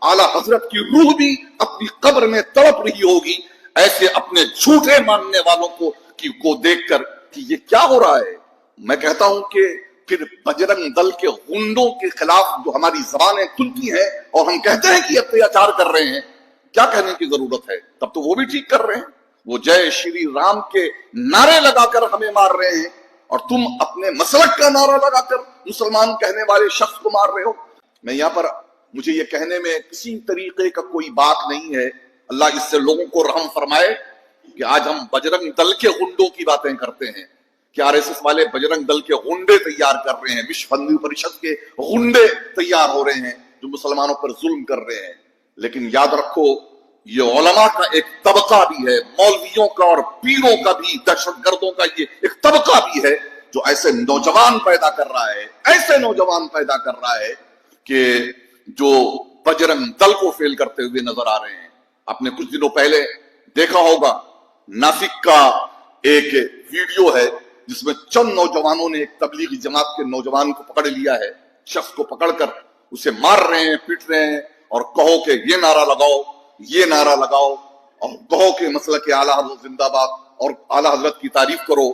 आला हजरत की रूह भी अपनी कब्र में तड़प रही होगी ऐसे अपने झूठे मानने वालों को देखकर कि ये क्या हो रहा है। मैं कहता हूं कि फिर बजरंग दल के गुंडों के खिलाफ जो हमारी जबानें खुलती हैं और हम कहते हैं कि अत्याचार कर रहे हैं, क्या कहने की जरूरत है? तब तो वो भी ठीक कर रहे हैं। वो जय श्री राम के नारे लगाकर हमें मार रहे हैं और तुम अपने मसलक का नारा लगाकर मुसलमान कहने वाले शख्स को मार रहे हो। मैं यहाँ पर, मुझे ये कहने में किसी तरीके का कोई बात नहीं है, अल्लाह इससे लोगों को रहम फरमाए कि आज हम बजरंग दल के गुंडों की बातें करते हैं कि आरएसएस वाले बजरंग दल के गुंडे तैयार कर रहे हैं, विश्व हिंदू परिषद के गुंडे तैयार हो रहे हैं जो मुसलमानों पर जुल्म कर रहे हैं। लेकिन याद रखो, ये उलमा का एक तबका भी है, मौलवियों का और पीरों का भी, दहशतगर्दों का ये एक तबका भी है जो ऐसे नौजवान पैदा कर रहा है, ऐसे नौजवान पैदा कर रहा है कि जो बजरंग दल को फेल करते हुए नजर आ रहे हैं। आपने कुछ दिनों पहले देखा होगा, नासिक का एक वीडियो है जिसमें चंद नौजवानों ने एक तबलीगी जमात के नौजवान को पकड़ लिया है, शख्स को पकड़कर उसे मार रहे हैं, पीट रहे हैं और कहो कि ये नारा लगाओ, ये नारा लगाओ और कहो कि मसलक के आला हजरत जिंदाबाद और आला हजरत की तारीफ करो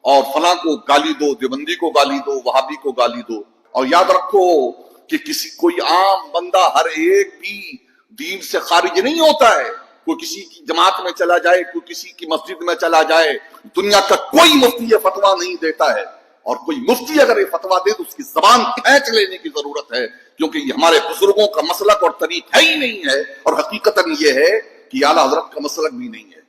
और फलां को गाली दो, देवबंदी को गाली दो, वहाबी को गाली दो। और याद रखो कि कोई आम बंदा हर एक भी दीन से खारिज नहीं होता है। कोई किसी की जमात में चला जाए, कोई किसी की मस्जिद में चला जाए, दुनिया का कोई मुफ्ती ये फतवा नहीं देता है। और कोई मुफ्ती अगर ये फतवा दे तो उसकी जबान खींच लेने की जरूरत है, क्योंकि ये हमारे बुजुर्गों का मसलक और तरीक है ही नहीं है और हकीकतन ये है कि आला हजरत का मसलक भी नहीं है।